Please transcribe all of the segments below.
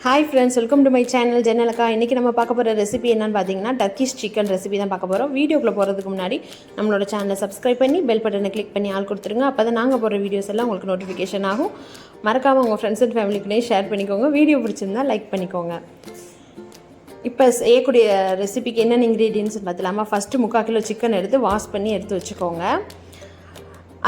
Hi friends, welcome to my channel ஜெனலக்கா. இன்றைக்கி நம்ம பார்க்க போகிற ரெசிபி என்னென்னு பார்த்தீங்கன்னா டர்க்கிஷ் சிக்கன் ரெசிபி தான் பார்க்க போகிறோம். வீடியோக்குள்ளே போகிறதுக்கு முன்னாடி நம்மளோட சேனலை சப்ஸ்கிரைப் பண்ணி பெல் பட்டனை கிளிக் பண்ணி ஆள் கொடுத்துருங்க. அப்போ தான் நாங்கள் போகிற வீடியோஸ் எல்லாம் உங்களுக்கு நோட்டிஃபிகேஷன் ஆகும். மறக்காமல் உங்கள் ஃப்ரெண்ட்ஸ் அண்ட் ஃபேமிலிக்குனே ஷேர் பண்ணிக்கோங்க. வீடியோ பிடிச்சிருந்தால் லைக் பண்ணிக்கோங்க. இப்போ செய்யக்கூடிய ரெசிபிக்கு என்னென்ன இன்க்ரீடியன்ட்ஸ் பார்த்துலாமா. ஃபஸ்ட்டு 3/4 கிலோ சிக்கன் எடுத்து வாஷ் பண்ணி எடுத்து வச்சுக்கோங்க.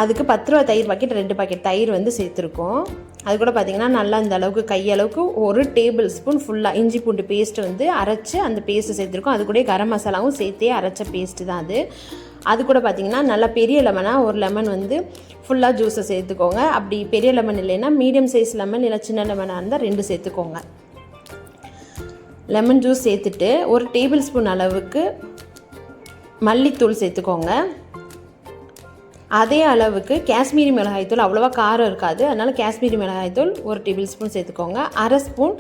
அதுக்கு 10 ரூபா தயிர் பாக்கெட் 2 பாக்கெட் தயிர் வந்து சேர்த்துருக்கோம். அது கூட பார்த்திங்கன்னா நல்லா இந்த அளவுக்கு கையளவுக்கு 1 டேபிள் ஸ்பூன் ஃபுல்லாக இஞ்சி பூண்டு பேஸ்ட்டு வந்து அரைச்சி அந்த பேஸ்ட்டு சேர்த்துருக்கோம். அது கூட கரம் மசாலாவும் சேர்த்தே அரைச்ச பேஸ்ட்டு தான் அது. அது கூட பார்த்திங்கன்னா நல்லா பெரிய லெமனாக 1 லெமன் வந்து ஃபுல்லாக ஜூஸை சேர்த்துக்கோங்க. அப்படி பெரிய லெமன் இல்லைன்னா மீடியம் சைஸ் லெமன் இல்லை சின்ன லெமனாக இருந்தால் 2 சேர்த்துக்கோங்க. லெமன் ஜூஸ் சேர்த்துட்டு 1 டேபிள் ஸ்பூன் அளவுக்கு மல்லித்தூள் சேர்த்துக்கோங்க. அதே அளவுக்கு காஷ்மீரி மிளகாய்த்தூள், அவ்வளோவா காரம் இருக்காது, அதனால் காஷ்மீரி மிளகாய்த்தூள் 1 டேபிள் ஸ்பூன் சேர்த்துக்கோங்க. 1/2 ஸ்பூன்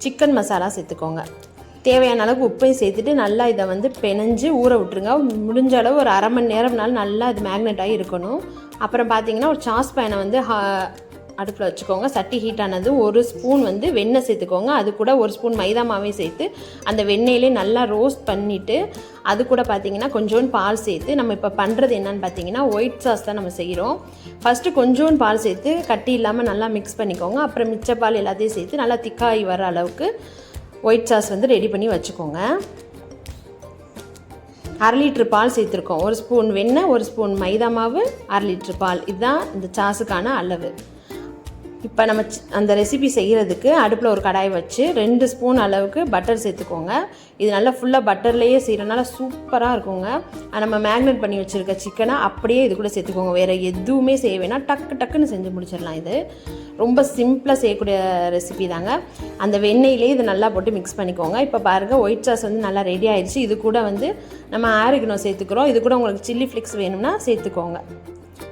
சிக்கன் மசாலா சேர்த்துக்கோங்க. தேவையான அளவுக்கு உப்பையும் சேர்த்துட்டு நல்லா இதை வந்து பிணைஞ்சு ஊற விட்டுருங்க. முடிஞ்ச அளவு ஒரு 1/2 மணி நேரம்னாலும் நல்லா இது மேக்னெட் ஆகி இருக்கணும். அப்புறம் பார்த்திங்கன்னா ஒரு சாஸ் பேனை வந்து அடுப்பில் வச்சுக்கோங்க. சட்டி ஹீட் ஆனது 1 ஸ்பூன் வந்து வெண்ணெய் சேர்த்துக்கோங்க. அது கூட 1 ஸ்பூன் மைதா மாவே சேர்த்து அந்த வெண்ணெயிலே நல்லா ரோஸ்ட் பண்ணிவிட்டு அது கூட பார்த்திங்கன்னா கொஞ்சோண்டு பால் சேர்த்து நம்ம இப்போ பண்ணுறது என்னன்னு பார்த்தீங்கன்னா ஒயிட் சாஸ் தான் நம்ம செய்கிறோம். ஃபஸ்ட்டு கொஞ்சோண்டு பால் சேர்த்து கட்டி இல்லாமல் நல்லா மிக்ஸ் பண்ணிக்கோங்க. அப்புறம் மிச்ச பால் எல்லாத்தையும் சேர்த்து நல்லா திக்காகி வர அளவுக்கு ஒயிட் சாஸ் வந்து ரெடி பண்ணி வச்சுக்கோங்க. 1/2 லிட்டர் பால் சேர்த்துருக்கோம். 1 ஸ்பூன் வெண்ணெய், 1 ஸ்பூன் மைதா மாவு, 1/2 லிட்டர் பால், இதுதான் இந்த சாஸுக்கான அளவு. இப்போ நம்ம அந்த ரெசிபி செய்கிறதுக்கு அடுப்பில் ஒரு கடாய் வச்சு 2 ஸ்பூன் அளவுக்கு பட்டர் சேர்த்துக்கோங்க. இது நல்லா ஃபுல்லாக பட்டர்லேயே செய்கிறனால சூப்பராக இருக்குங்க. நம்ம மேக்னேட் பண்ணி வச்சுருக்க சிக்கனை அப்படியே இது கூட சேர்த்துக்கோங்க. வேறு எதுவுமே செய்ய வேணாம், டக்குன்னு செஞ்சு முடிச்சிடலாம். இது ரொம்ப சிம்பிளாக செய்யக்கூடிய ரெசிபி தாங்க. அந்த வெண்ணெயிலே இது நல்லா போட்டு மிக்ஸ் பண்ணிக்கோங்க. இப்போ பாருங்கள் ஒயிட் சாஸ் வந்து நல்லா ரெடி ஆகிடுச்சு. இது கூட வந்து நம்ம ஆரிகனோ சேர்த்துக்கிறோம். இது கூட உங்களுக்கு சில்லி ஃப்ளேக்ஸ் வேணும்னா சேர்த்துக்கோங்க.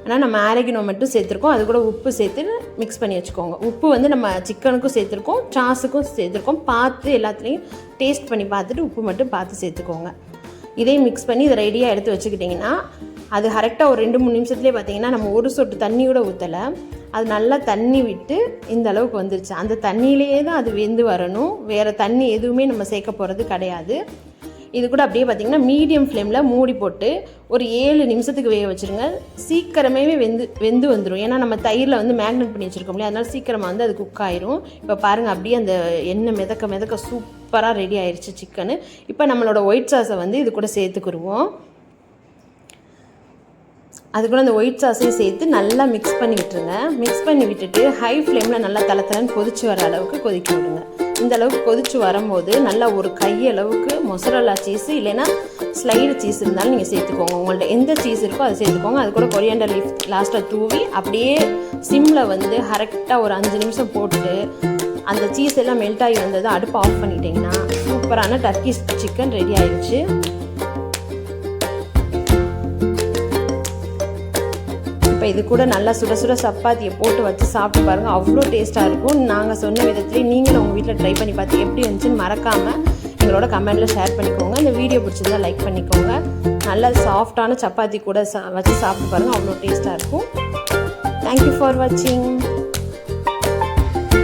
ஆனால் நம்ம ஆரிகனோ மட்டும் சேர்த்துருக்கோம். அது கூட உப்பு சேர்த்து மிக்ஸ் பண்ணி வச்சுக்கோங்க. உப்பு வந்து நம்ம சிக்கனுக்கும் சேர்த்துருக்கோம், சாஸுக்கும் சேர்த்துருக்கோம். பார்த்து எல்லாத்துலேயும் டேஸ்ட் பண்ணி பார்த்துட்டு உப்பு மட்டும் பார்த்து சேர்த்துக்கோங்க. இதையும் மிக்ஸ் பண்ணி இதை ரெடியாக எடுத்து வச்சுக்கிட்டிங்கன்னா அது கரெக்டாக ஒரு 2-3 நிமிஷத்துலேயே பார்த்திங்கன்னா நம்ம ஒரு சொட்டு தண்ணி கூட ஊற்றலை, அது நல்லா தண்ணி விட்டு இந்த அளவுக்கு வந்துருச்சு. அந்த தண்ணியிலேயே தான் அது வெந்து வரணும். வேறு தண்ணி எதுவுமே நம்ம சேர்க்க போகிறது கிடையாது. இது கூட அப்படியே பார்த்திங்கன்னா மீடியம் ஃப்ளேமில் மூடி போட்டு ஒரு 7 நிமிஷத்துக்கு வேக வச்சுருங்க. சீக்கிரமே வெந்து வந்துடும். ஏன்னா நம்ம தயிரில் வந்து மேக்னேட் பண்ணி வச்சுருக்கோம் இல்லையா, அதனால் சீக்கிரமாக வந்து அது குக் ஆயிரும். இப்போ பாருங்கள் அப்படியே அந்த எண்ணெய் மிதக்க சூப்பராக ரெடி ஆயிடுச்சு சிக்கனு. இப்போ நம்மளோட ஒயிட் சாஸை வந்து இது கூட சேர்த்துக்குருவோம். அது கூட அந்த ஒயிட் சாஸையும் சேர்த்து நல்லா மிக்ஸ் பண்ணி விட்டுருங்க. மிக்ஸ் பண்ணி விட்டுட்டு ஹை ஃப்ளேமில் நல்லா தளன்னு கொதிச்சு வர அளவுக்கு கொதிக்க விடுங்க. இந்த அளவுக்கு கொதிச்சு வரும்போது நல்லா ஒரு கையளவுக்கு மொசரல்லா சீஸ் இல்லைன்னா ஸ்லைடு சீஸ் இருந்தாலும் நீங்கள் சேர்த்துக்கோங்க. உங்கள்ட்ட எந்த சீஸ் இருக்கோ அதை சேர்த்துக்கோங்க. அது கூட கொரியாண்டர் லீஃப் லாஸ்ட்டாக தூவி அப்படியே சிம்மில் வந்து கரெக்டாக ஒரு 5 நிமிஷம் போட்டுட்டு அந்த சீஸ் எல்லாம் மெல்ட் ஆகி வந்ததை அடுப்பு ஆஃப் பண்ணிட்டீங்கன்னா சூப்பரான டர்க்கிஷ் சிக்கன் ரெடி ஆயிடுச்சு. இப்போ இது கூட நல்லா சுட சுட சப்பாத்தியை போட்டு வச்சு சாப்பிட்டு பாருங்கள், அவ்வளோ டேஸ்ட்டாக இருக்கும். நாங்கள் சொன்ன விதத்துலேயே நீங்களும் உங்கள் வீட்டில் ட்ரை பண்ணி பார்த்து எப்படி இருந்துச்சுன்னு மறக்காமல் எங்களோட கமெண்ட்டில் ஷேர் பண்ணிக்கோங்க. இந்த வீடியோ பிடிச்சிருந்தா லைக் பண்ணிக்கோங்க. நல்லா சாஃப்டான சப்பாத்தி கூட வச்சு சாப்பிட்டு பாருங்கள், அவ்வளோ டேஸ்ட்டாக இருக்கும். தேங்க்யூ ஃபார் வாட்சிங்.